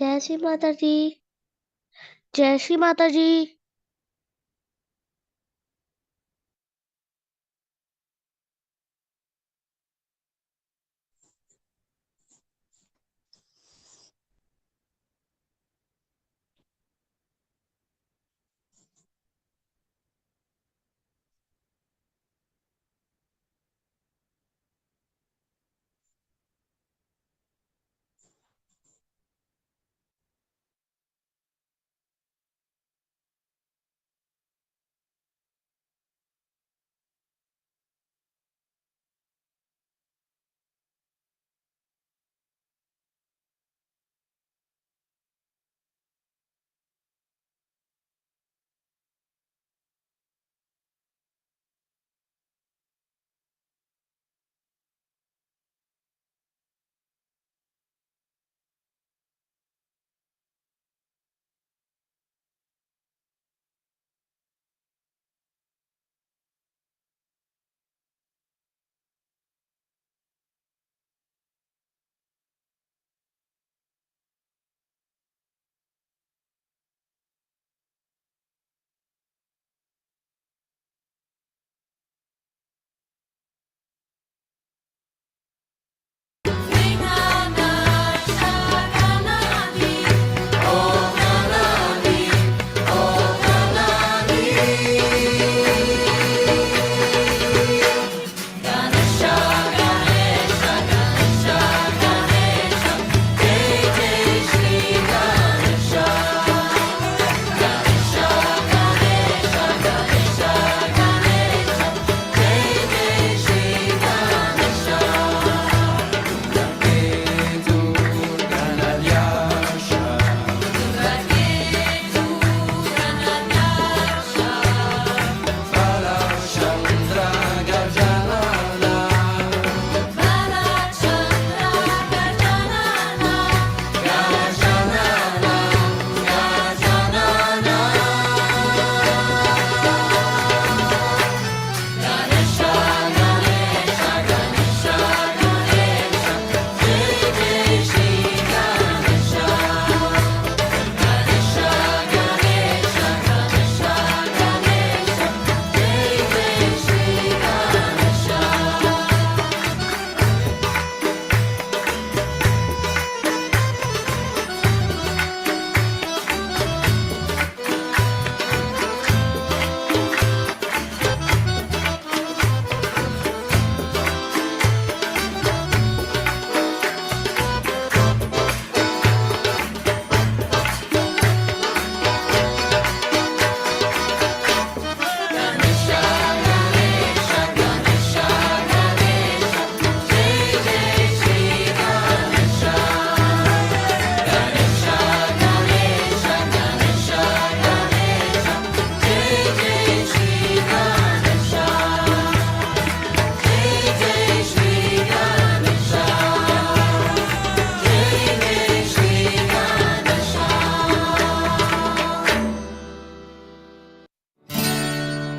जय श्री माता जी। जय श्री माता जी।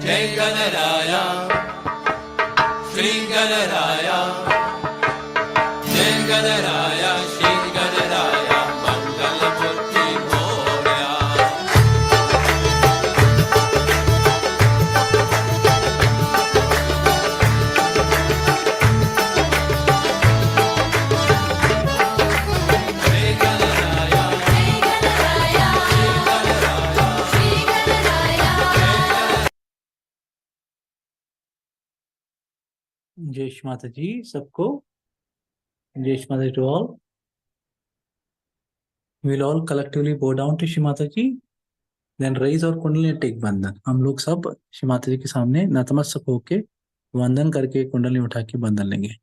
जय गणराया श्री गणराया जय गणराया श्री गणराया मंगल मूर्ति मोरया जय गणराया जय श्री माता जी सबको। जय Shri Mata to all. We'll all collectively bow down to Shri Mata ji, then raise our कुंडली and take बंधन। हम लोग सब श्री माता जी के सामने नतमस्तक होके वंदन करके कुंडली उठा के बंधन लेंगे।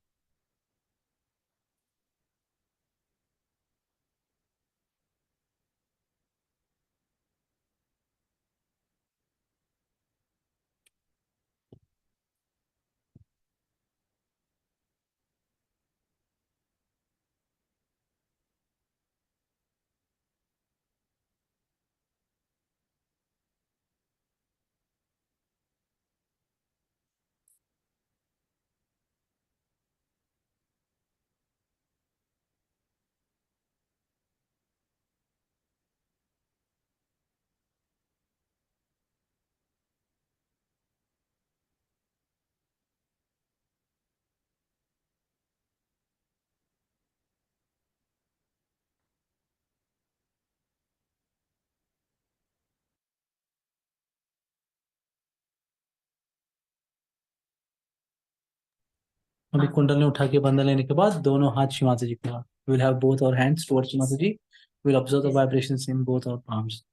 अभी कुंडली उठा के बंधन लेने के बाद दोनों हाथ शिव माता जी के पास, will have both our hands towards Shiv Mata ji, will observe the vibrations in both our palms,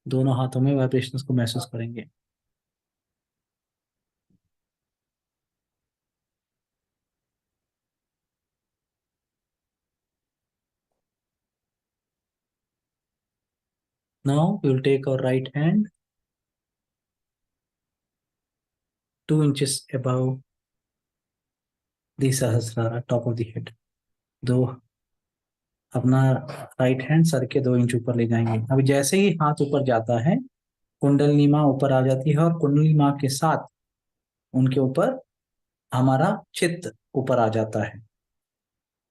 दोनों हाथों में वाइब्रेशंस को महसूस करेंगे। Now we will take our right hand 2 inches above the Sahasrara, top of the head. दो अपना राइट हैंड सर के 2 inch ऊपर ले जाएंगे। अभी जैसे ही हाथ ऊपर जाता है, कुंडली माँ ऊपर आ जाती है और कुंडली माँ के साथ उनके ऊपर हमारा चित्त ऊपर आ जाता है।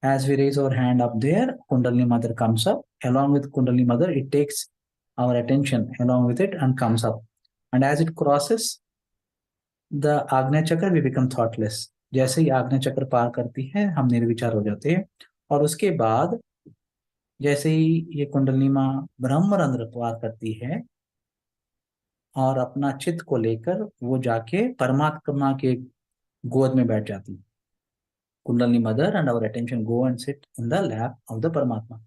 As we raise our hand up there, Kundalini Mother comes up. Along with Kundalini Mother, it takes our attention along with it and comes up. And as it crosses the Agnya Chakra, we become thoughtless. जैसे ही आग्नेय चक्र पार करती है, हम निर्विचार हो जाते हैं। और उसके बाद जैसे ही ये कुंडलिनी माँ ब्रह्मरंध्र पार करती है और अपना चित्त को लेकर वो जाके परमात्मा के गोद में बैठ जाती है। Kundalini Mother and our attention go and sit in the lap of the Paramatma.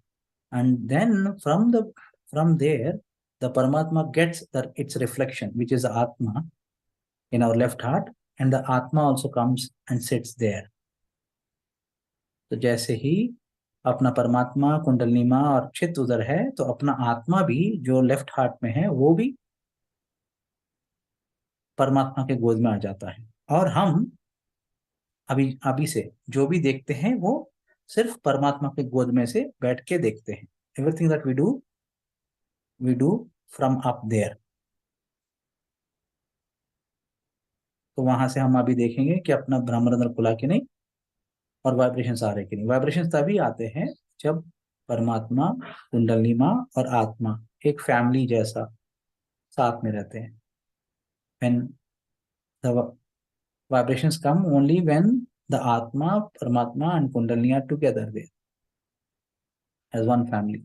And then from there, the Paramatma gets its reflection, which is the Atma in our left heart, and the Atma also comes and sits there. तो जैसे ही अपना परमात्मा कुंडलिनी माँ और चित्त उधर है, तो अपना आत्मा भी जो लेफ्ट हार्ट में है वो भी परमात्मा के गोद में आ जाता है। और हम अभी अभी से जो भी देखते हैं वो सिर्फ परमात्मा के गोद में से बैठ के देखते हैं। Everything that we do from up there. तो वहां से हम अभी देखेंगे कि अपना ब्रह्मरंध्र खुला कि नहीं और वाइब्रेशंस आ रहे कि नहीं। वाइब्रेशंस तभी आते हैं जब परमात्मा कुंडलिनी माँ और आत्मा एक फैमिली जैसा साथ में रहते हैं। when the vibrations come only when the atma paramatma and kundalini are together there as one family.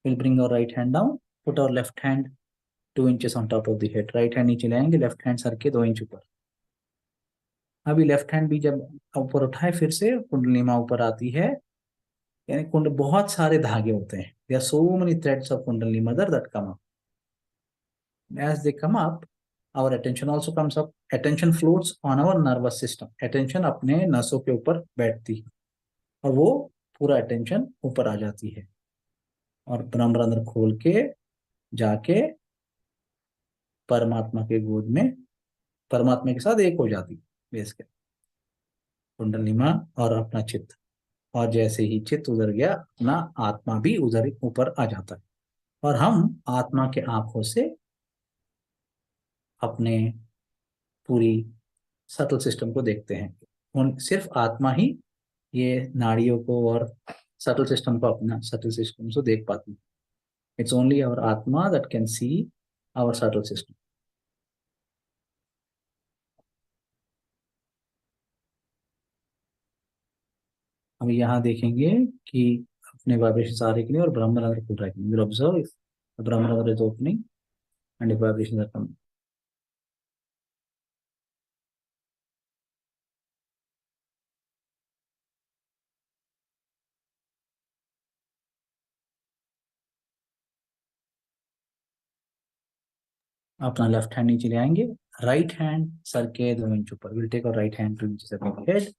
We'll bring our right hand down, put our left hand 2 inches on top of the head, right hand नीचे लाएंगे, left hand sir के 2 inch ऊपर। अभी left hand भी जब ऊपर उठाए, फिर से कुंडलिनी माँ ऊपर आती है। यानी कुंड बहुत सारे धागे होते हैं, there are so many threads of kundalini mother that come up. As they come up, our attention also comes up. Attention floats on our nervous system. Attention अपने नसों के ऊपर बैठती है और वो पूरा अटेंशन ऊपर आ जाती है और ब्रह्मरंध्र खोल के जाके परमात्मा के गोद में परमात्मा के साथ एक हो जाती है बेसिकली कुंडलिनी माँ और अपना चित्त। और जैसे ही चित्त उधर गया, अपना आत्मा भी उधर ऊपर आ जाता है और हम आत्मा के आंखों से अपने पूरी सटल सिस्टम को देखते हैं। उन सिर्फ आत्मा ही ये नाड़ियों को और सटल सिस्टम को अपना सटल सिस्टम से देख पाती है। It's only our atma that can see our subtle system. हम यहाँ देखेंगे कि अपने वाइब्रेशन आ रहे के लिए और ब्रह्मरंध्र खुल रहा है। Will observe Brahmarandhra is opening and vibration are coming. अपना लेफ्ट हैंड नीचे ले आएंगे, राइट हैंड सर के 2 इंच ऊपर। Will take our right hand 2 inch above head.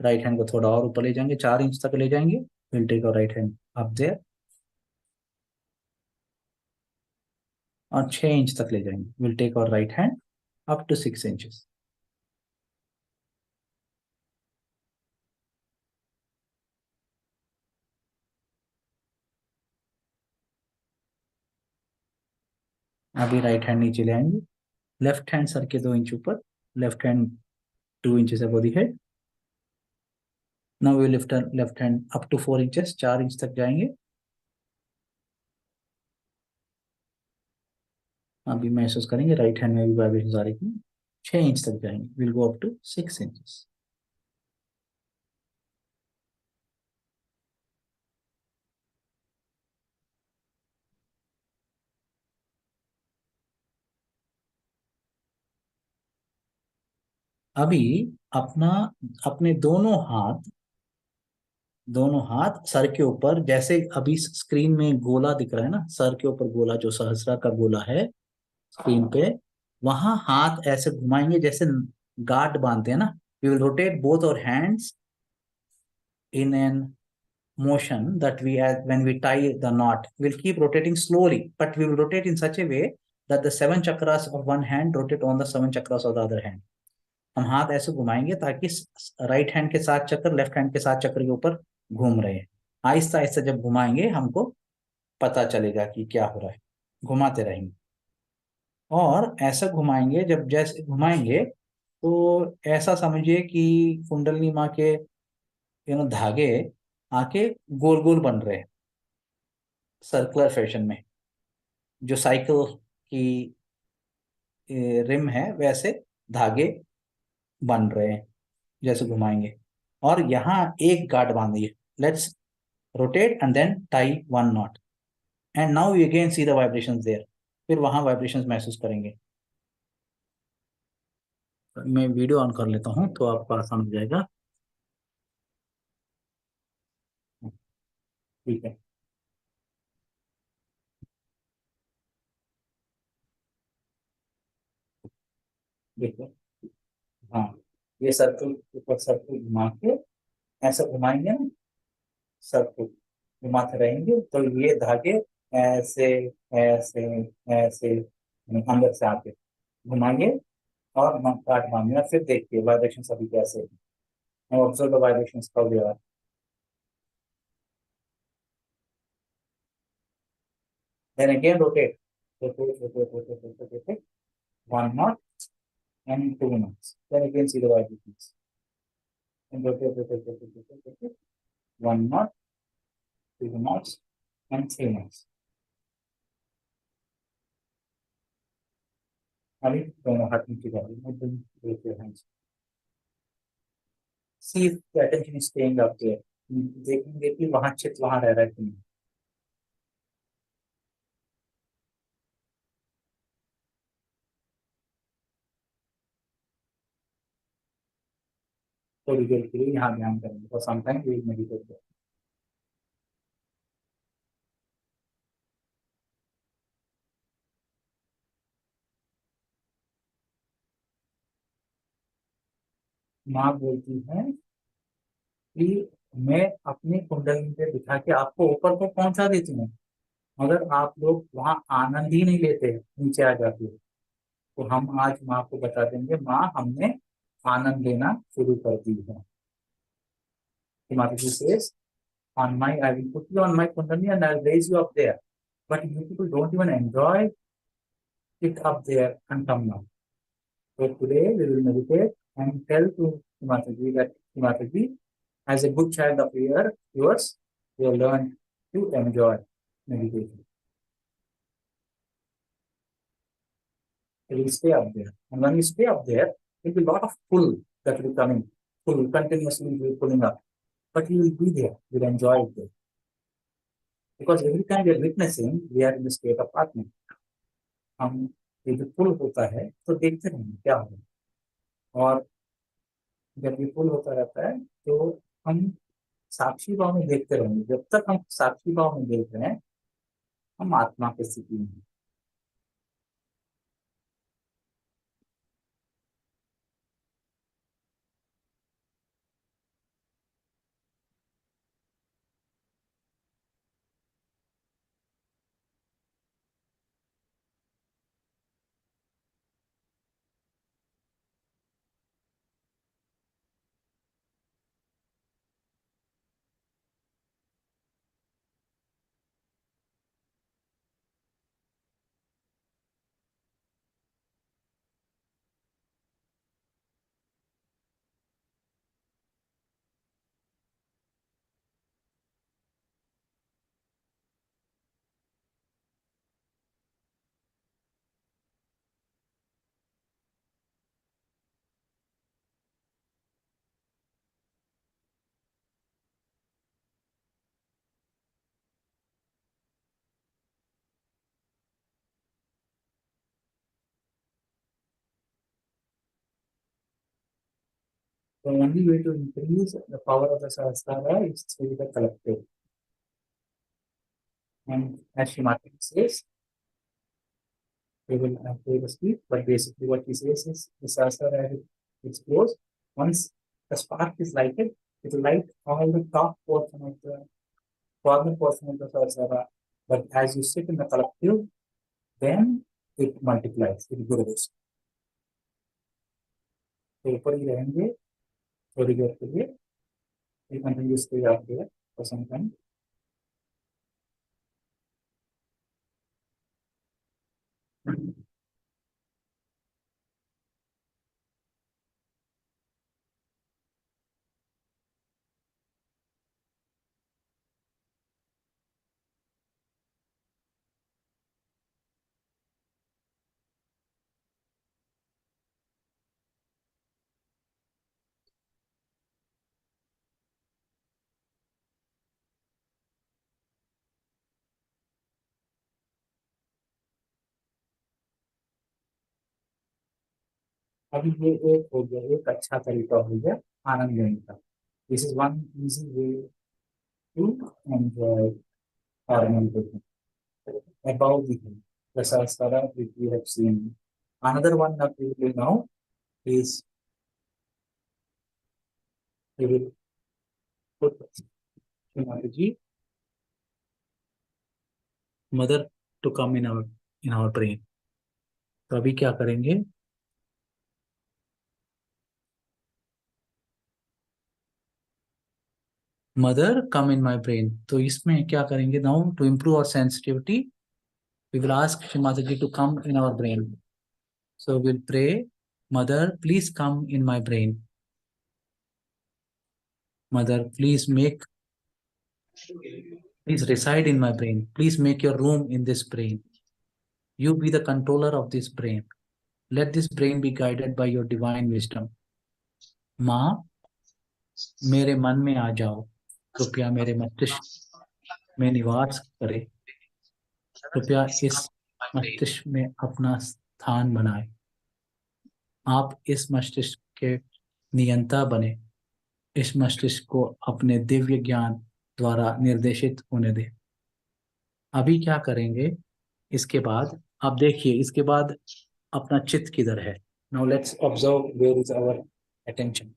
Right hand को थोड़ा और ऊपर ले जाएंगे, 4 इंच तक ले जाएंगे। Will take our right hand up there और 6 इंच तक ले जाएंगे। Will take our right hand up to 6 inches. अभी राइट हैंड नीचे ले आएंगे, लेफ्ट हैंड सर के 2 इंच ऊपर, left hand 2 inches above the head. Now we lift left hand up to 4 inches, 4 inch तक जाएंगे। अभी महसूस करेंगे राइट हैंड में भी वाइब्रेशन आ रही है। 6 इंच तक जाएंगे। Will go up to 6 inches. अभी अपना अपने दोनों हाथ सर के ऊपर, जैसे अभी स्क्रीन में गोला दिख रहा है ना, सर के ऊपर गोला जो सहस्रा का गोला है स्क्रीन पे, वहां हाथ ऐसे घुमाएंगे जैसे गार्ड बांधते हैं ना। We will rotate both our hands in an motion that we as when we tie the knot, we'll keep rotating slowly, but we will rotate in such a way that the seven chakras of one hand rotate on the seven chakras of the other hand. हम हाथ ऐसे घुमाएंगे ताकि right hand के सात चक्र left hand के सात चक्र के ऊपर घूम रहे हैं। आहिस्ता आहिस्ता जब घुमाएंगे हमको पता चलेगा कि क्या हो रहा है। घुमाते रहेंगे और ऐसा घुमाएंगे, जब जैसे घुमाएंगे तो ऐसा समझिए कि कुंडलिनी माँ के धागे आके गोल गोल बन रहे हैं सर्कुलर फैशन में, जो साइकिल की रिम है वैसे धागे बन रहे हैं जैसे घुमाएंगे। और यहाँ एक गांठ बांधिए। Let's rotate and then tie one knot and now you again see the vibrations there. फिर वहां वाइब्रेशंस महसूस करेंगे। मैं वीडियो ऑन कर लेता हूँ तो आपको आसान हो जाएगा। ठीक है, देखो। हाँ, ये सर्कल ऊपर सर्कल घुमा के ऐसा घुमाएंगे ना, सर्कल घुमाते रहेंगे तो ये धागे ऐसे ऐसे ऐसे अंदर से आके घुमाएंगे और काट बांधेगा। फिर देखिए वाइब्रेशन अभी कैसे है। Observe the vibration how they are. Then again rotate, rotate, rotate, rotate, rotate, rotate. One knot and two knots. Then again see the vibrations. And rotate, rotate, rotate, rotate, rotate. One knot, two knots, and three knots. अभी दोनों हाथ नीचे डालिए। Both your hands. See if the attention is staying up there. देखेंगे कि वहां चित वहां रह रहा है कि नहीं। थोड़ी देर के लिए यहाँ ध्यान करेंगे तो समटाइम वी मेडिटेट। माँ बोलती है कि मैं अपनी कुंडली पे बिठा के आपको ऊपर को पहुंचा देती हूँ, मगर आप लोग वहाँ आनंद ही नहीं लेते, नीचे आ जाते हो। तो हम आज माँ को बता देंगे, माँ हमने आनंद लेना शुरू कर दी है। Himadri says, on my, I will put you on my kundalini and I'll raise you up there. But you people don't even enjoy it up there and come now. So today we will meditate and tell to Himadri that Himadri, as a good child of yours, you have learned to enjoy meditation. It will stay up there. And when you stay up there, there will be a lot of pull that will come in. Pull, continuously will be pulling up. But you will be there, you will enjoy it there. Because every time we are witnessing, we are in the state of Atma. हम ये जो पुल होता है तो देखते रहेंगे क्या होगा। और जब ये पुल होता रहता है तो हम साक्षी भाव में देखते रहेंगे। जब तक हम साक्षी भाव में देख रहे हैं हम आत्मा की स्थिति में हैं। The only way to increase the power of the Sahasrara is through the collective. And as Shrimati says, we will play the speed, but basically what he says is the Sahasrara as it explodes, once the spark is lighted, it will light all the top portion of the corner portion of the Sahasrara. But as you sit in the collective, then it multiplies, it grows. तो ऊपर ही रहेंगे थोड़ी देर के लिए, we continue to stay up there for some time. अभी ये एक हो गया, एक अच्छा तरीका हो गया आनंद लेने का. This is one easy way to enjoy our meditation above the hill. The Sahasrara which we have seen. Another one that we will do now is we will put Shrimati mother to come in our brain. तो अभी क्या करेंगे, mother come in my brain. तो इसमें क्या करेंगे, now to improve our sensitivity we will ask Shri Mata ji to come in our brain. So will pray, mother please come in my brain. Mother please reside in my brain. Please make your room in this brain. You be the controller of this brain. Let this brain be guided by your divine wisdom. माँ, मेरे मन में आ जाओ, कृपया मेरे मस्तिष्क में निवास करे, कृपया इस मस्तिष्क में अपना स्थान बनाए. आप इस मस्तिष्क के नियंता बने, इस मस्तिष्क को अपने दिव्य ज्ञान द्वारा निर्देशित होने दे. अभी क्या करेंगे, इसके बाद आप देखिए, इसके बाद अपना चित्त किधर है. Now let's observe where is our attention.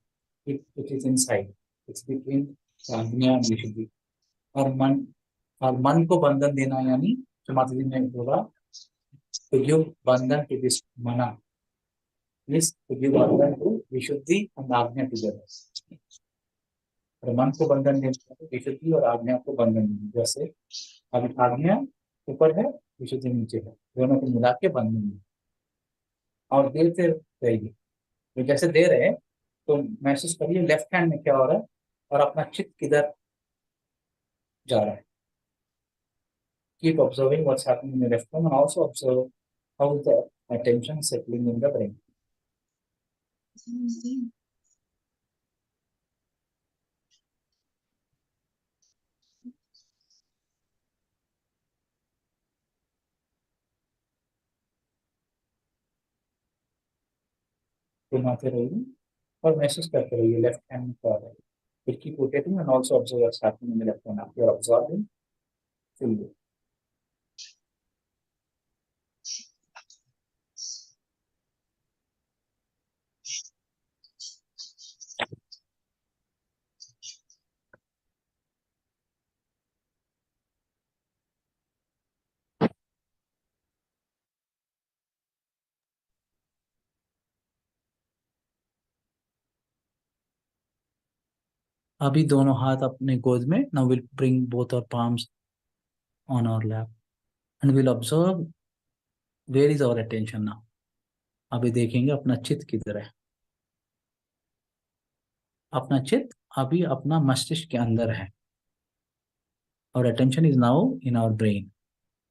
It is inside, it's between Agnya and Vishuddhi. और मन को बंधन देना, यानी जो माता जी ने बोला to give बंधन to this mana is to give बंधन to विशुद्धि and आज्ञा together. और मन को बंधन देना तो विशुद्धि और आज्ञा को बंधन देना. जैसे अभी आज्ञा ऊपर है, विशुद्धि नीचे है, दोनों को मिला के बंधन देना. और देते रहिए, तो जैसे दे रहे हैं तो महसूस करिए लेफ्ट हैंड में क्या हो रहा है और अपना चित्त किधर जा रहा है. Keep observing what's happening in the left hand and also observe how is the attention settling in the brain. घुमाते रहिए और महसूस करते रहिए लेफ्ट हैंड में क्या हो रहा है. फिर keep rotating and also observe what's happening in the left hand. You are observing fully. अभी दोनों हाथ अपने गोद में. Now we'll bring both our palms on our lap and we'll observe where is our attention now. अभी देखेंगे अपना चित्त किधर है. अपना चित्त अभी अपना मस्तिष्क के अंदर है. Our attention is now in our brain.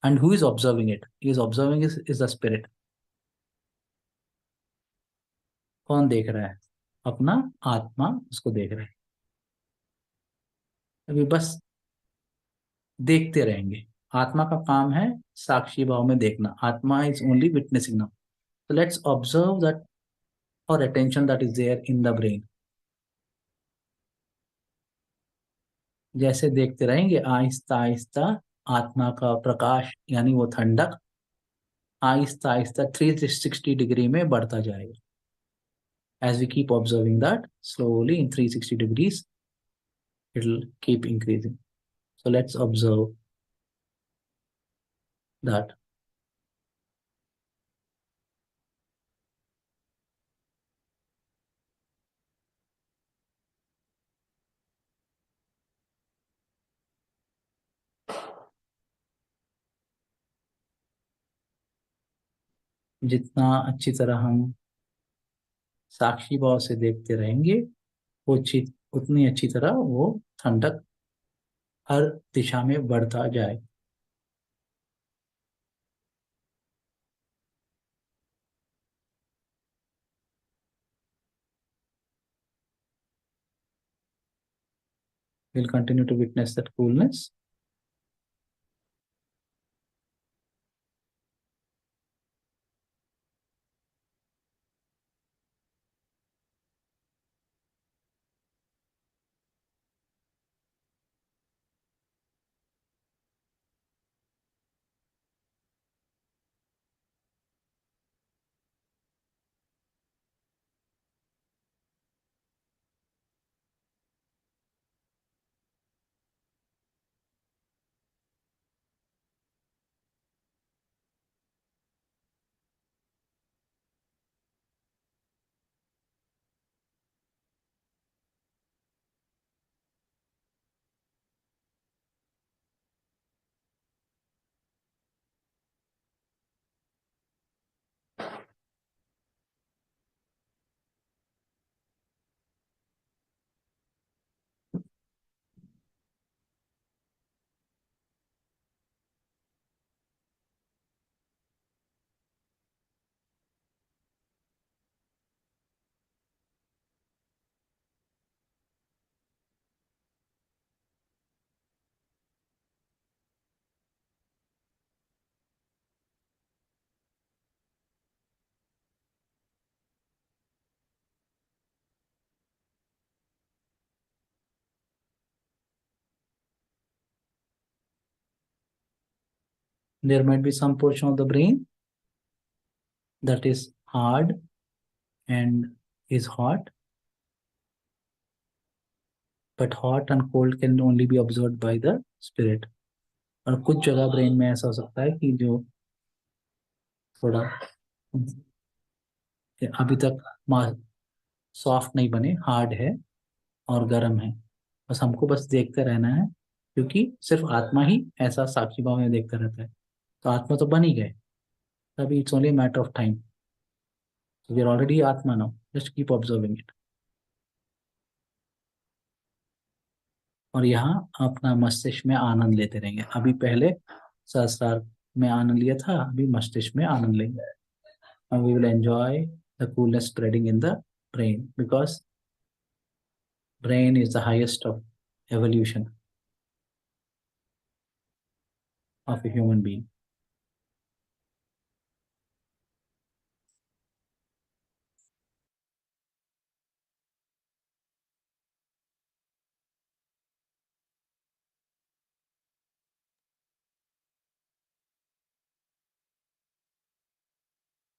And who is observing it? He is observing is the spirit. कौन देख रहा है? अपना आत्मा उसको देख रहा है. अभी बस देखते रहेंगे. आत्मा का काम है साक्षी भाव में देखना. आत्मा is only witnessing now. So let's observe that our attention that is there in the brain. जैसे देखते रहेंगे आहिस्ता आहिस्ता आत्मा का प्रकाश यानी वो ठंडक आहिस्ता आहिस्ता 360 डिग्री में बढ़ता जाएगा. As we keep observing that, slowly in 360 degrees, it'll keep increasing. So let's observe that. जितना अच्छी तरह हम साक्षी भाव से देखते रहेंगे, वो उतनी अच्छी तरह वो ठंडक हर दिशा में बढ़ता जाए. We'll continue to witness that coolness. There might be some portion of the brain that is hard and is hot, but hot and cold can only be observed by the spirit. और कुछ जगह brain में ऐसा हो सकता है कि जो थोड़ा अभी तक सॉफ्ट नहीं बने, हार्ड है और गर्म है. बस हमको बस देखते रहना है, क्योंकि सिर्फ आत्मा ही ऐसा साक्षी भाव में देखता रहता है. तो आत्मा तो बन ही गए, तभी it's only matter of time. We are already atma now, just keep observing it. और यहाँ अपना मस्तिष्क में आनंद लेते रहेंगे. अभी पहले सहस्रार में आनंद लिया था, अभी मस्तिष्क में आनंद लेंगे. and we will enjoy the coolness spreading in the brain, because brain is the highest of evolution of a human being.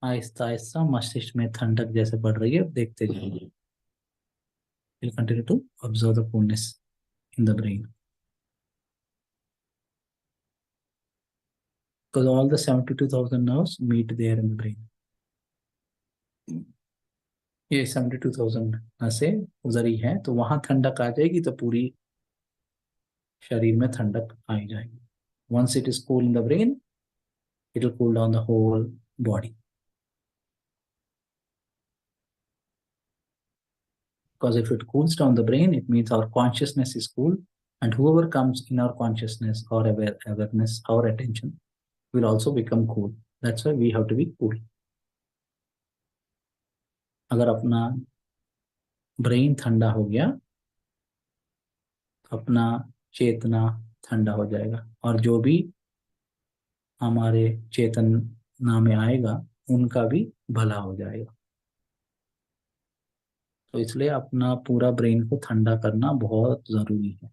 Aahista Aahista मस्तिष्क में ठंडक जैसे बढ़ रही है, देखते जाइए. We'll continue to observe the coolness in the brain, because all the 72,000 nerves meet there in the brain. ये 72,000 से उधर ही है, तो वहां ठंडक आ जाएगी तो पूरी शरीर में ठंडक आ ही जाएगी. Once it is cool in the brain, it will cool down the whole body. Because if it cools down the brain, it means our consciousness is cool, and whoever comes in our consciousness or awareness, our attention, will also become cool. That's why we have to be cool. अगर अपना brain ठंडा हो गया, अपना चेतना ठंडा हो जाएगा, और जो भी हमारे चेतना में आएगा उनका भी भला हो जाएगा. तो इसलिए अपना पूरा ब्रेन को ठंडा करना बहुत जरूरी है.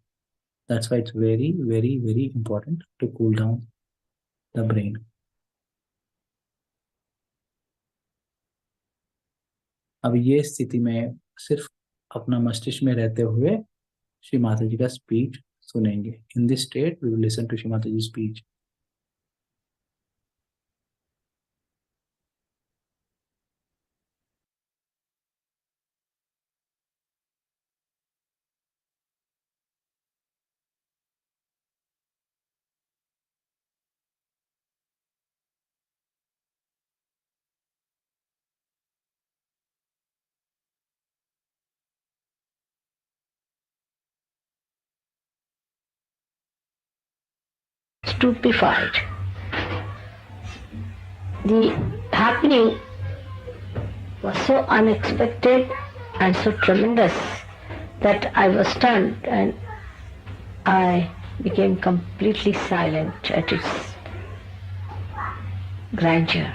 That's why it's very, very, very important to cool down the brain. अब ये स्थिति में सिर्फ अपना मस्तिष्क में रहते हुए श्री माता जी का स्पीच सुनेंगे. In this state we will listen to Shri Mata ji speech. Stupefied. The happening was so unexpected and so tremendous that I was stunned and I became completely silent at its grandeur.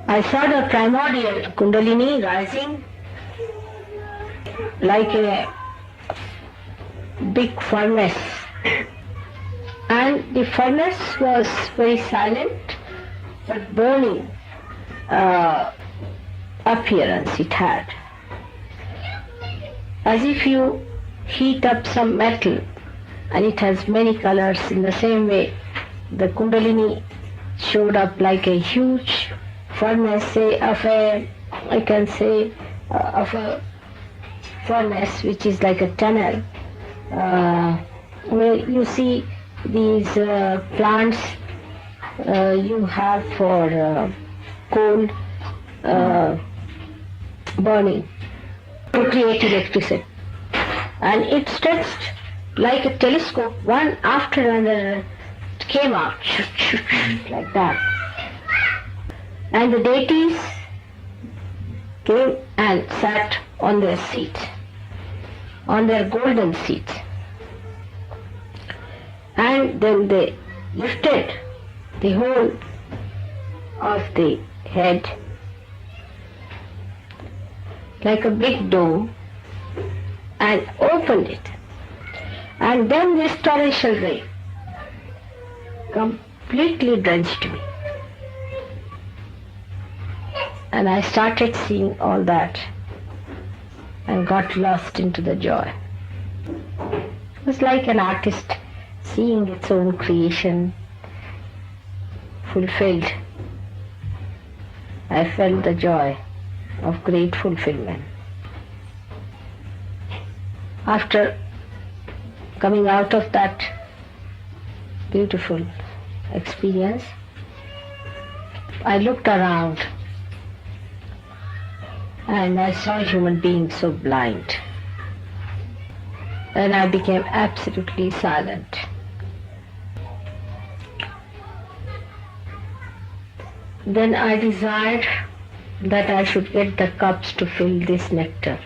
I saw the primordial Kundalini rising like a big furnace, and the furnace was very silent but burning appearance it had, as if you heat up some metal and it has many colors. In the same way, the Kundalini showed up like a huge furnace, of a furnace which is like a tunnel, where you see these plants you have for coal burning to create electricity, and it stretched like a telescope. One after another came out like that, and the deities came and sat on their seats, on their golden seats, and then they lifted the whole of the head like a big dome and opened it, and then this torrential rain completely drenched me, and I started seeing all that and got lost into the joy. It was like an artist seeing its own creation fulfilled. I felt the joy of great fulfillment. After coming out of that beautiful experience, I looked around and I saw human beings so blind, and I became absolutely silent. Then I desired that I should get the cups to fill this nectar.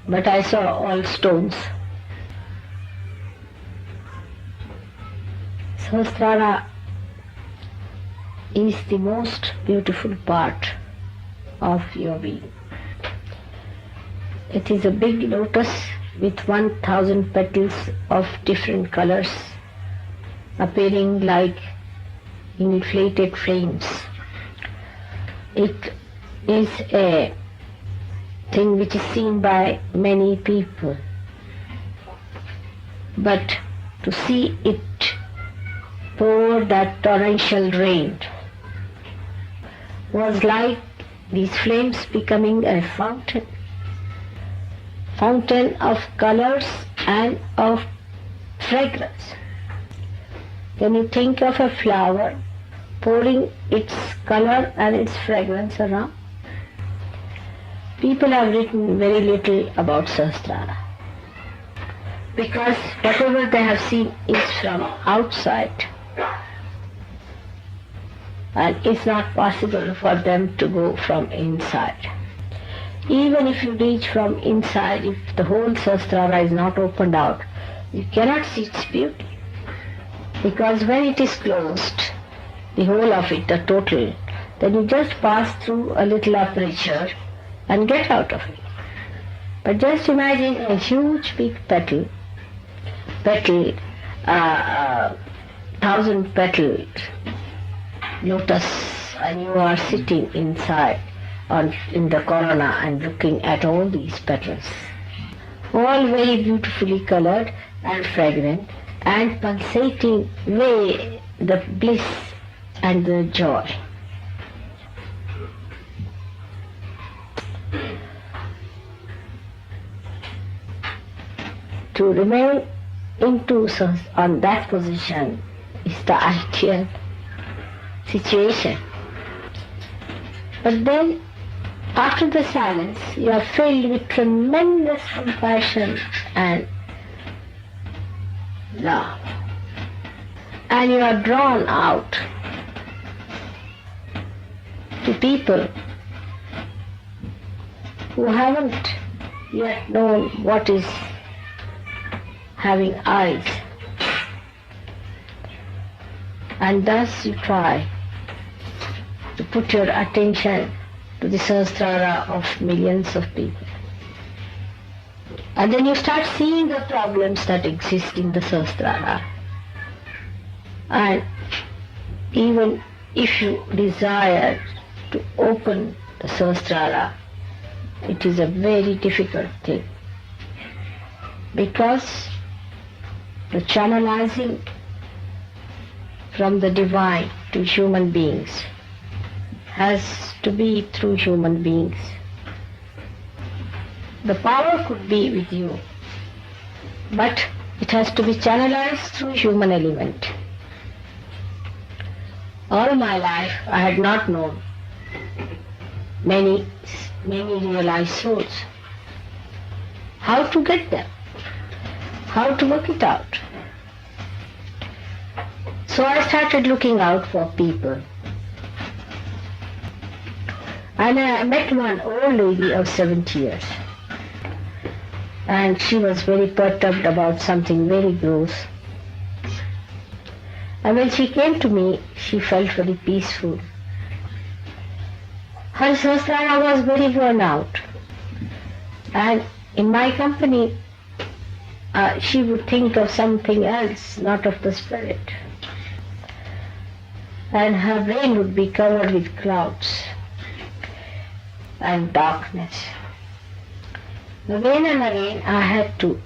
But I saw all stones. Sahasrara is the most beautiful part of your being. It is a big lotus with 1,000 petals of different colors, appearing like inflated flames. It is a thing which is seen by many people, but to see it pour that torrential rain was like these flames becoming a fountain of colors and of fragrance. When you think of a flower pouring its color and its fragrance around, people have written very little about Sahasrara, because whatever they have seen is from outside, and it's not possible for them to go from inside. Even if you reach from inside, if the whole Sahasrara is not opened out, you cannot see its beauty. Because when it is closed, the whole of it, the total, then you just pass through a little aperture and get out of it. But just imagine a huge big petal, 1,000 petaled lotus, and you are sitting inside in the corona and looking at all these petals, all very beautifully colored and fragrant and pulsating way the bliss and the joy. To remain on that position is the ideal situation. But then, after the silence, you are filled with tremendous compassion and love. And you are drawn out to people who haven't yet known what is having eyes. And thus you try to put your attention to the Sahasrara of millions of people. And then you start seeing the problems that exist in the Sahasrara. And even if you desire to open the Sahasrara, it is a very difficult thing, because the channelizing from the divine to human beings has to be through human beings. The power could be with you, but it has to be channelized through human element. All my life I had not known many realized souls. How to get them? How to work it out? So I started looking out for people. And I met one old lady of 70 years. And she was very perturbed about something very gross. And when she came to me, she felt very peaceful. Her Sahasrara was very worn out. And in my company, she would think of something else, not of the spirit. And her brain would be covered with clouds and darkness. Again and again I had to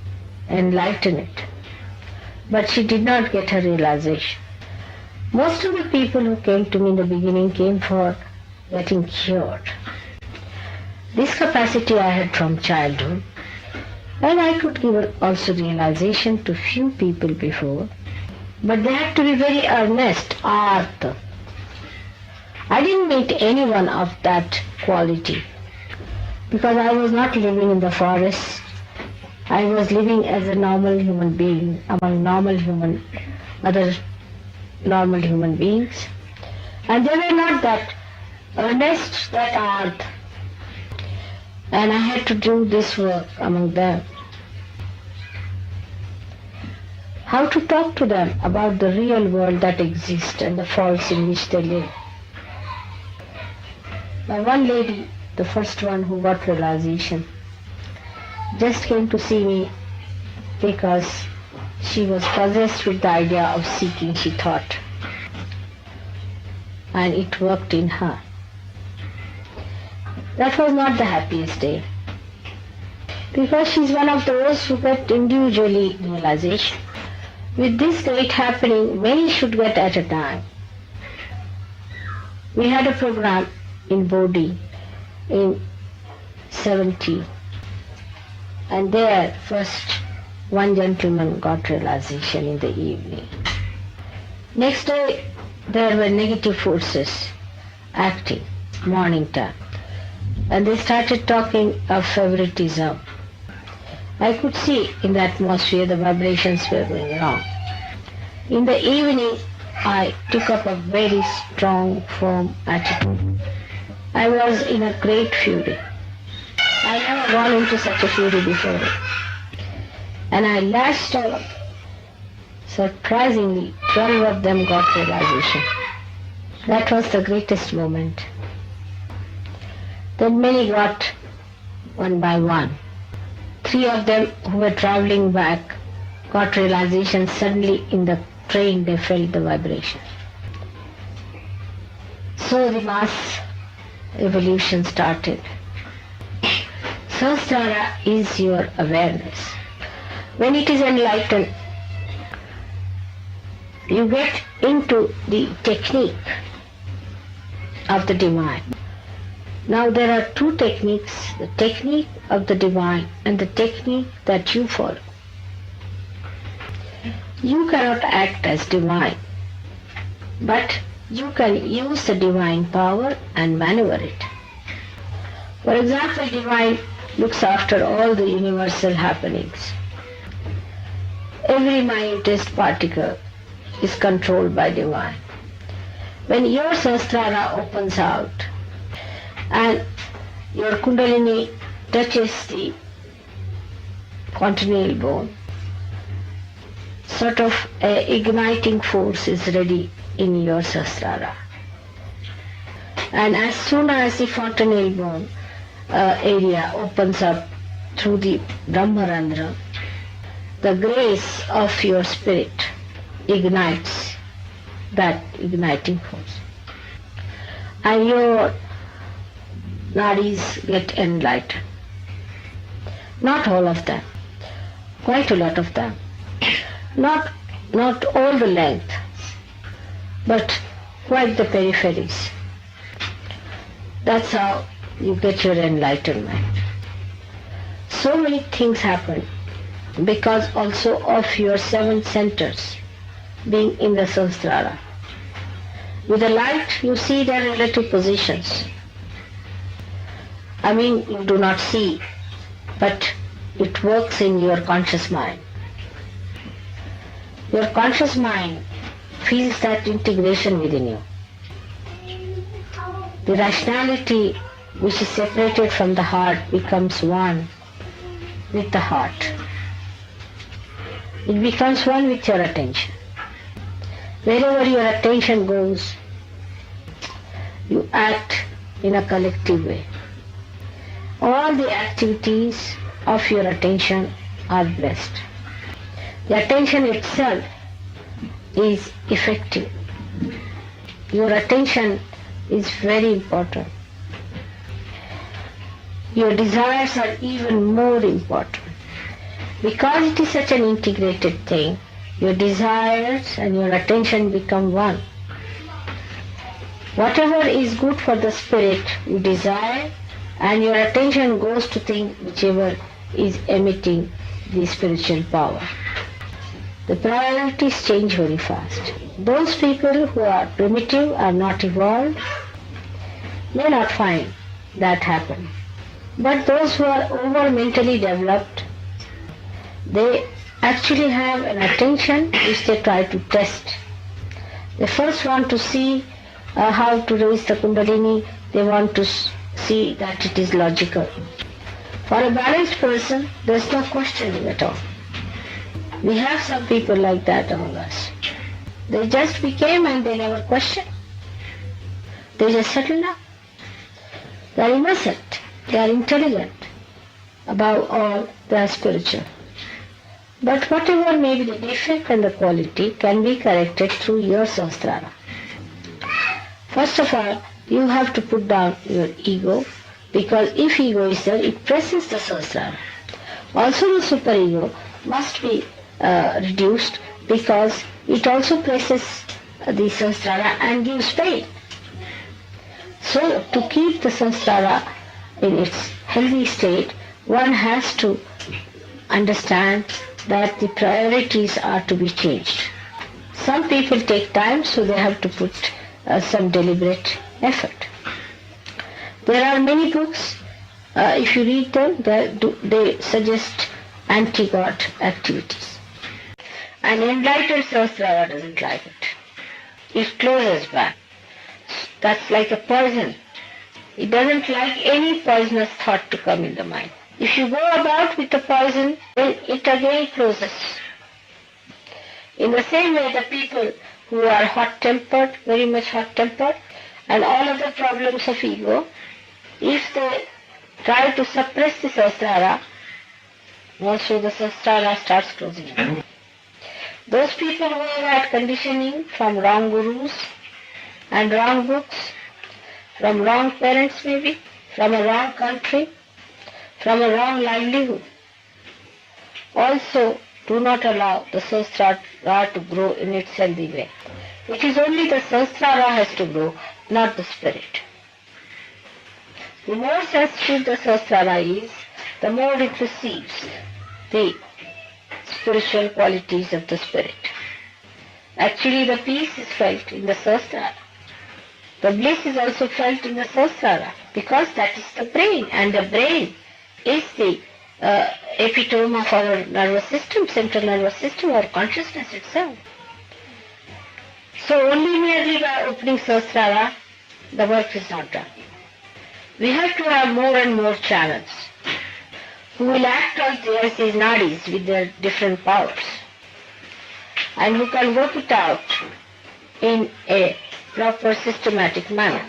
enlighten it. But she did not get her realization. Most of the people who came to me in the beginning came for getting cured. This capacity I had from childhood, and I could give also realization to few people before, but they had to be very earnest, artha. I didn't meet anyone of that quality, because I was not living in the forest. I was living as a normal human being among other normal human beings, and they were not that earnest, that artha. And I had to do this work among them. How to talk to them about the real world that exists and the faults in which they live. My one lady, the first one who got realization, just came to see me because she was possessed with the idea of seeking, she thought. And it worked in her. That was not the happiest day, because she's one of those who get individually realization. With this great happening, many should get at a time. We had a program in Bodhi in 70, and there first one gentleman got realization in the evening. Next day there were negative forces acting, morning time. And they started talking of favoritism. I could see in the atmosphere the vibrations were going wrong. In the evening, I took up a very strong, firm attitude. I was in a great fury. I never gone into such a fury before. And I lashed out. Surprisingly, 12 of them got realization. That was the greatest moment. Then many got one by one. three of them who were traveling back got realization suddenly in the train they felt the vibration. So the mass evolution started. Sahasrara is your awareness. When it is enlightened, you get into the technique of the divine. Now there are two techniques, the technique of the divine and the technique that you follow. You cannot act as divine, but you can use the divine power and maneuver it. For example, divine looks after all the universal happenings. Every minutest particle is controlled by divine. When your Sahasrara opens out and your Kundalini touches the continental bone, sort of a igniting force is ready in your Sahasrara. And as soon as the fontanel bone area opens up through the Brahmarandra, the grace of your spirit ignites that igniting force. And your nadis get enlightened. Not all of them, quite a lot of them. Not all the length, but quite the peripheries. That's how you get your enlightenment. So many things happen because also of your 7 centers being in the Sahasrara. With the light you see their relative positions. I mean, you do not see, but it works in your conscious mind. Your conscious mind feels that integration within you. The rationality which is separated from the heart becomes one with the heart. It becomes one with your attention. Wherever your attention goes, you act in a collective way. All the activities of your attention are blessed. The attention itself is effective. Your attention is very important. Your desires are even more important. Because it is such an integrated thing, your desires and your attention become one. Whatever is good for the spirit, you desire, and your attention goes to things whichever is emitting the spiritual power. The priorities change very fast. Those people who are primitive, are not evolved, may not find that happen. But those who are over mentally developed, they actually have an attention which they try to test. They first want to see how to raise the Kundalini. They want to see that it is logical. For a balanced person, there is no questioning at all. We have some people like that among us. They just became and they never questioned. They just settled down. They are innocent. They are intelligent. Above all, they are spiritual. But whatever may be the defect and the quality can be corrected through your Sahasrara. First of all, you have to put down your ego, because if ego is there, it presses the Sahasrara. Also the superego must be reduced, because it also presses the Sahasrara and gives pain. So to keep the Sahasrara in its healthy state, one has to understand that the priorities are to be changed. Some people take time, so they have to put some deliberate effort. There are many books, if you read them, they suggest anti-God activities. An enlightened Sahasrara doesn't like it. It closes back. That's like a poison. It doesn't like any poisonous thought to come in the mind. If you go about with the poison, then it again closes. In the same way, the people who are hot-tempered, very much hot-tempered, and all of the problems of ego, if they try to suppress the Sahasrara, Also the Sahasrara starts closing up. Those people who have had conditioning from wrong gurus and wrong books, from wrong parents maybe, from a wrong country, from a wrong livelihood, also do not allow the Sahasrara to grow in its healthy way. It is only the Sahasrara has to grow, not the spirit. The more sensitive the Sahasrara is, the more it receives the spiritual qualities of the spirit. Actually, the peace is felt in the Sahasrara. The bliss is also felt in the Sahasrara because that is the brain, and the brain is the epitome of our nervous system, central nervous system, or consciousness itself. So only merely by opening Sahasrara, the work is not done. We have to have more and more channels who will act as these nadis with their different powers and who can work it out in a proper systematic manner.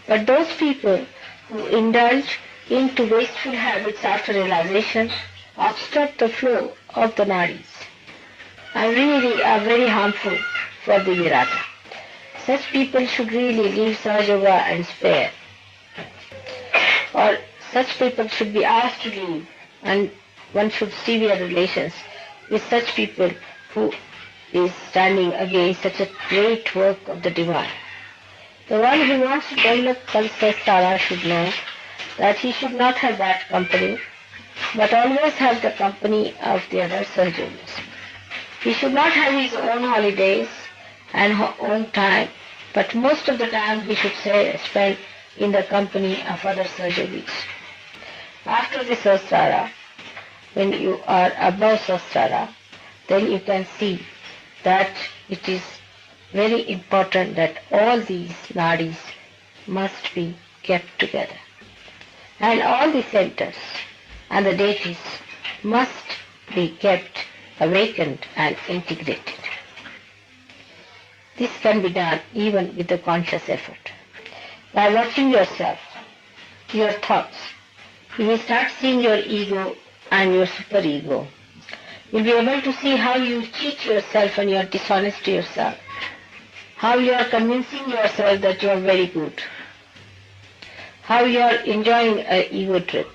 But those people who indulge into wasteful habits after realization obstruct the flow of the nadis and really are very harmful for the Virata. Such people should really leave Sahaja Yoga and spare. Or such people should be asked to leave, and one should sever relations with such people who is standing against such a great work of the divine. The one who wants to develop Sahasrara should know that he should not have that company, but always have the company of the other Sahajogis. He should not have his own holidays and own time, but most of the time he should spend in the company of other Sahajogis. After the Sahasrara, when you are above Sahasrara, then you can see that it is very important that all these nadis must be kept together. And all the centers and the deities must be kept awakened and integrated. This can be done even with a conscious effort. By watching yourself, your thoughts, you will start seeing your ego and your superego. You'll be able to see how you cheat yourself and you are dishonest to yourself, how you are convincing yourself that you are very good, how you are enjoying an ego trip.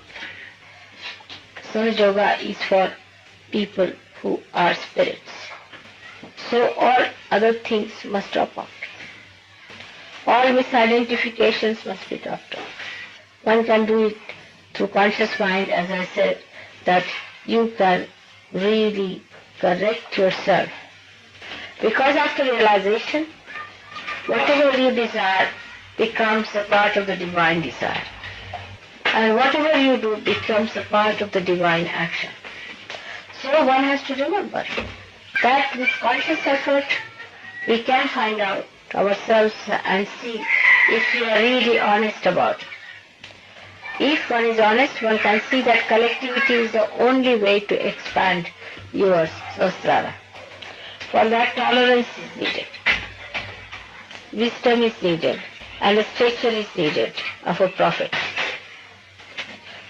Sahaja Yoga is for people who are spirits. So all other things must drop out. All misidentifications must be dropped off. One can do it through conscious mind, as I said, that you can really correct yourself. Because after realization, whatever you desire becomes a part of the divine desire. And whatever you do becomes a part of the divine action. So one has to remember that with conscious effort we can find out ourselves and see if we are really honest about it. If one is honest, one can see that collectivity is the only way to expand your Sahasrara. For that, tolerance is needed, wisdom is needed, and a stature is needed of a prophet,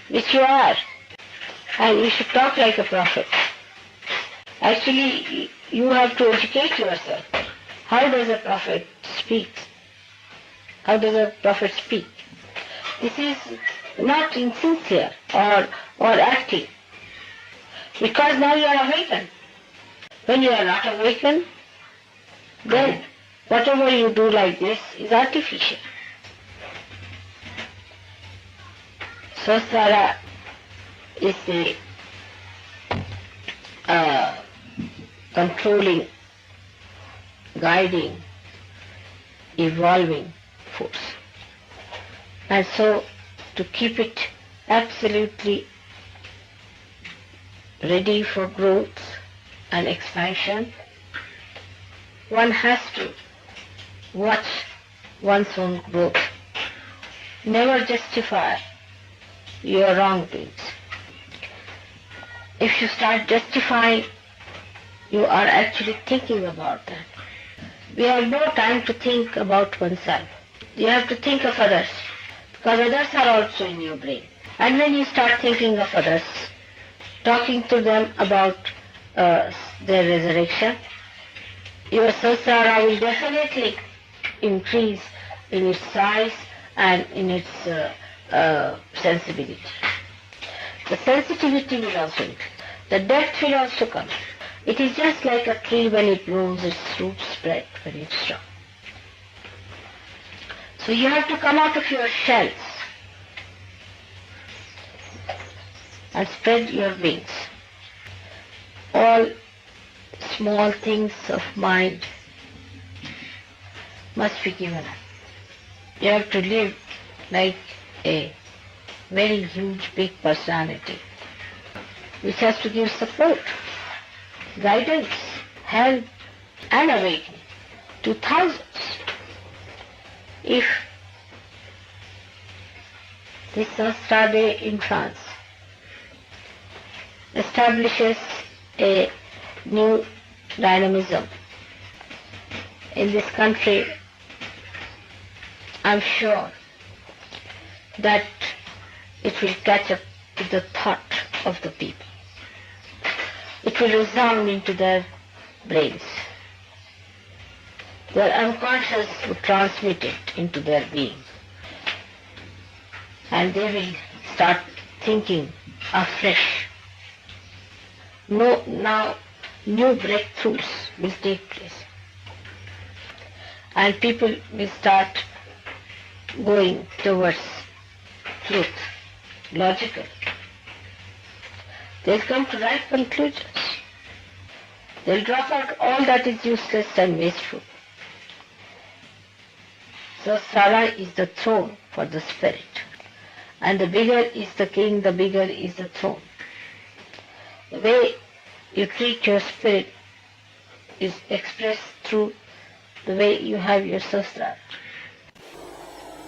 which you are, and you should talk like a prophet. Actually, you have to educate yourself. How does a prophet speak? How does a prophet speak? This is not insincere or acting, because now you are awakened. When you are not awakened, then whatever you do like this is artificial. Sahasrara is the controlling, guiding, evolving force. And so to keep it absolutely ready for growth and expansion, one has to watch one's own growth. Never justify your wrongdoings. If you start justifying, you are actually thinking about that. We have no time to think about oneself. You have to think of others, because others are also in your brain. And when you start thinking of others, talking to them about their resurrection, your Sahasrara will definitely increase in its size and in its sensibility. The sensitivity will also increase. The depth will also come. It is just like a tree when it grows, its roots spread when it's strong. So you have to come out of your shells and spread your wings. All small things of mind must be given up. You have to live like a very huge, big personality, which has to give support, guidance, help, and awakening to thousands. If this Sahasrara Day in France establishes a new dynamism in this country, I'm sure that it will catch up to the thought of the people. It will resound into their brains. Their unconscious will transmit it into their being. And they will start thinking afresh. Now new breakthroughs will take place. And people will start going towards truth, logical. They'll come to right conclusions. They'll drop out all that is useless and wasteful. Sahasrara is the throne for the spirit. And the bigger is the king, the bigger is the throne. The way you treat your spirit is expressed through the way you have your Sahasrara.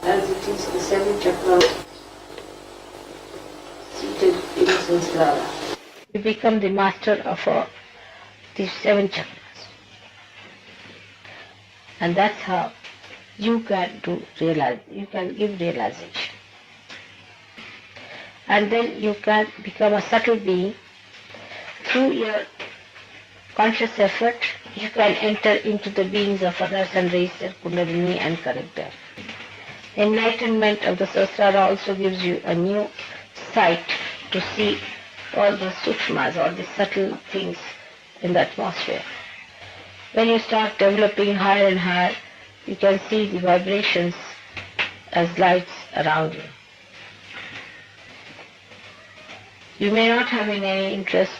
As it is the seven chakras seated in Sahasrara. You become the master of all these seven chakras. And that's how you can you can give realization. And then you can become a subtle being. Through your conscious effort, you can enter into the beings of others and raise their kundalini and correct them. Enlightenment of the Sahasrara also gives you a new sight to see all the sukshmas, all the subtle things in the atmosphere. When you start developing higher and higher, you can see the vibrations as lights around you. You may not have any interest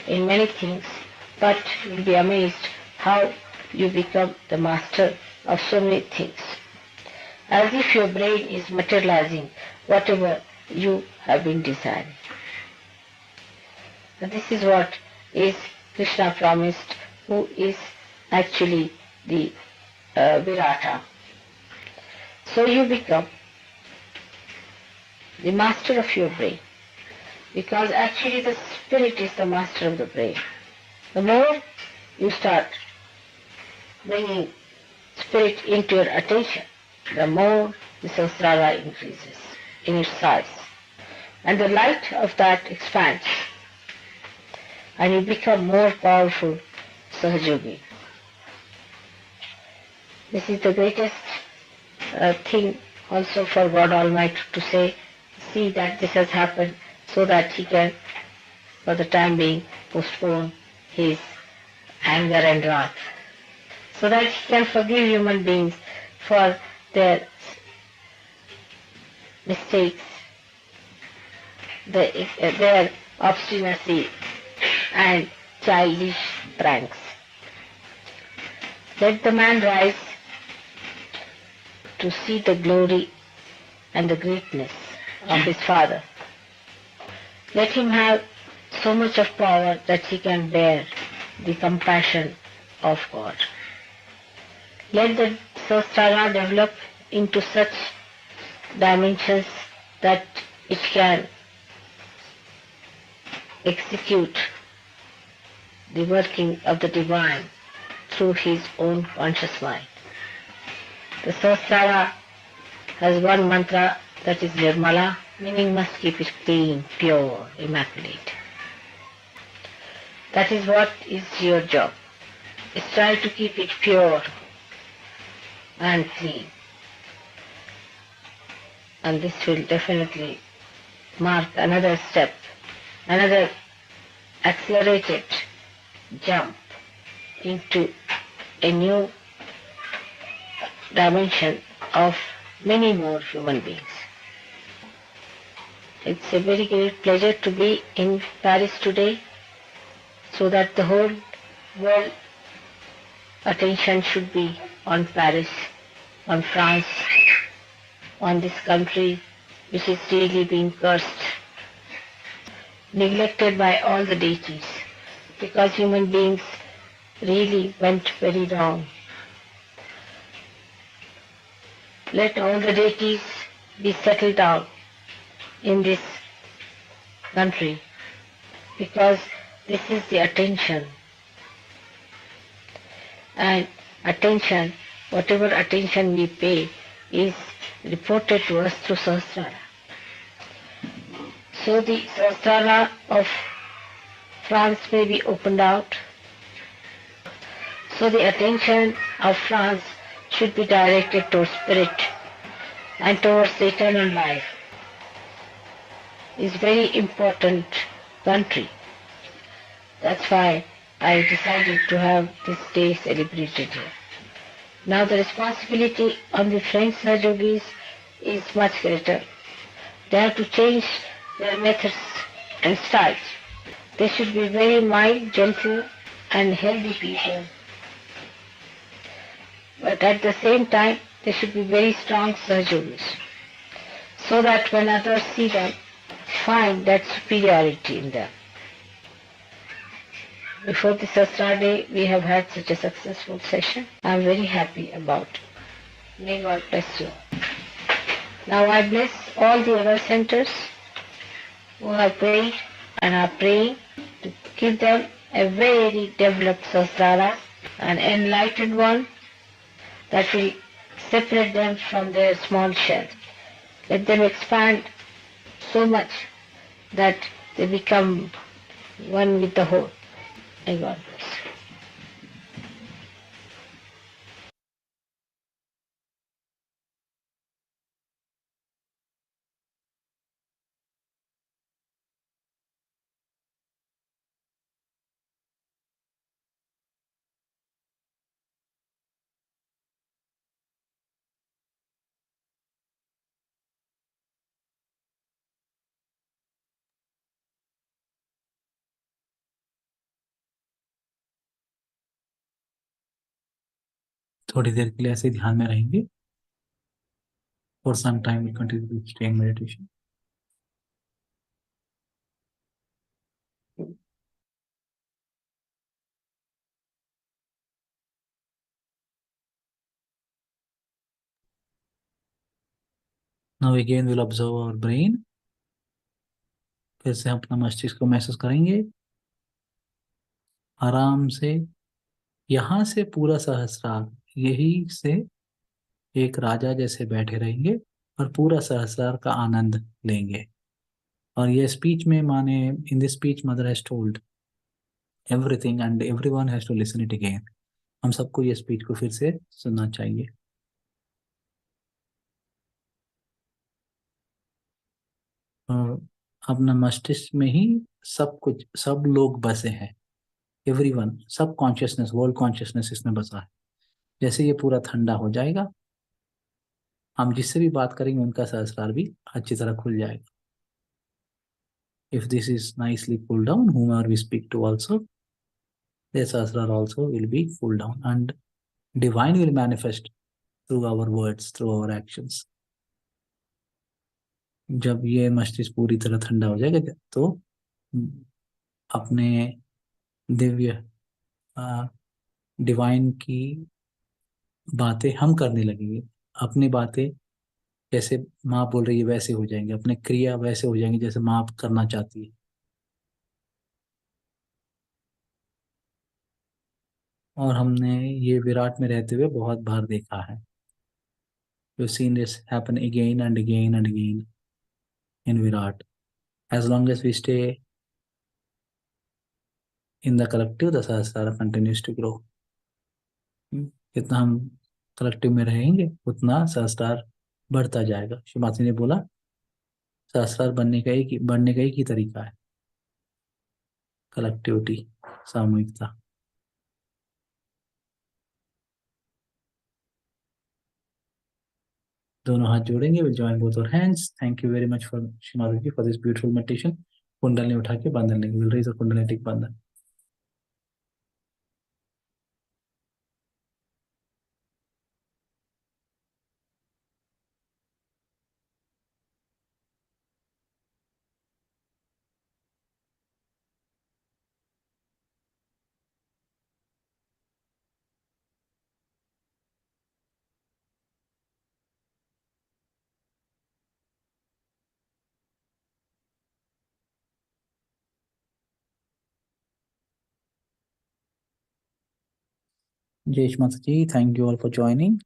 in many things, but you'll be amazed how you become the master of so many things. As if your brain is materializing whatever you have been desiring. And this is what is Krishna promised, who is actually the Virata. So you become the master of your brain, because actually the spirit is the master of the brain. The more you start bringing spirit into your attention, the more the Sahasrara increases in its size. And the light of that expands. And you become more powerful Sahajogi. This is the greatest thing also for God Almighty to say, see that this has happened so that He can, for the time being, postpone His anger and wrath. So that He can forgive human beings for their mistakes, their obstinacy and childish pranks. Let the man rise to see the glory and the greatness of his Father. Let him have so much of power that he can bear the compassion of God. Let the Sahasrara develop into such dimensions that it can execute the working of the divine through his own conscious mind. The Sahasrara has one mantra, that is Nirmala, meaning must keep it clean, pure, immaculate. That is what is your job. Is try to keep it pure and clean. And this will definitely mark another step, another accelerated jump into a new dimension of many more human beings. It's a very great pleasure to be in Paris today, so that the whole world attention should be on Paris, on France, on this country which is really being cursed, neglected by all the deities, because human beings really went very wrong. Let all the deities be settled down in this country, because this is the attention. And attention, whatever attention we pay, is reported to us through Sahasrara. So the Sahasrara of France may be opened out. So the attention of France should be directed towards spirit and towards the eternal life. It's very important country. That's why I decided to have this day celebrated here. Now the responsibility on the French Sahajogis is much greater. They have to change their methods and styles. They should be very mild, gentle and healthy people. But at the same time, they should be very strong Sahajogis, so that when others see them, find that superiority in them. Before the Sahasrara Day, we have had such a successful session. I am very happy about it. May God bless you. Now I bless all the other centers who have prayed and are praying to give them a very developed Sahasrara, an enlightened one that will separate them from their small shell. Let them expand so much that they become one with the whole. May God bless. थोड़ी देर के लिए ऐसे ध्यान में रहेंगे. For some time we continue to stay in meditation. Now again we'll observe our brain. फिर से हम अपना मस्तिष्क को महसूस करेंगे. आराम से यहाँ से पूरा सहस्रार यही से एक राजा जैसे बैठे रहेंगे और पूरा सहस्रार का आनंद लेंगे. और ये स्पीच में माने in this speech mother has told everything and everyone has to listen it again. हम सबको ये स्पीच को फिर से सुनना चाहिए. और अपना मस्तिष्क में ही सब कुछ, सब लोग बसे हैं. एवरीवन, सब कॉन्शियसनेस, वर्ल्ड कॉन्शियसनेस इसमें बसा है. जैसे ये पूरा ठंडा हो जाएगा, हम जिससे भी बात करेंगे उनका सहस्रार भी अच्छी तरह खुल जाएगा. If this is nicely pulled down, whomever we speak to also, their sahasrara also will be pulled down and divine will manifest through our words, through our actions. जब ये मस्तिष्क पूरी तरह ठंडा हो जाएगा तो अपने दिव्य डिवाइन की बातें हम करने लगेंगे. अपनी बातें जैसे माँ बोल रही है वैसे हो जाएंगे, अपने क्रिया वैसे हो जाएंगे जैसे माँ करना चाहती है. और हमने ये विराट में रहते हुए बहुत बार देखा है. We've seen this happen again and again and again in Virat. As long as we stay In the collective, the Sahasrara continues to grow. जितना हम कलेक्टिव में रहेंगे उतना सहस्त्रार बढ़ता जाएगा। शिमासी ने बोला सहस्त्रार बनने का एक ही तरीका है, कलेक्टिविटी, सामूहिकता। दोनों हाथ जोड़ेंगे, will join both our hands. Thank you very much for Shemaroo ji for this beautiful meditation. कुंडल ने उठा के बांधन लेंगे, विल रेज अ कुंडलिटिक बांधन। जय Mata ji, thank you all for joining.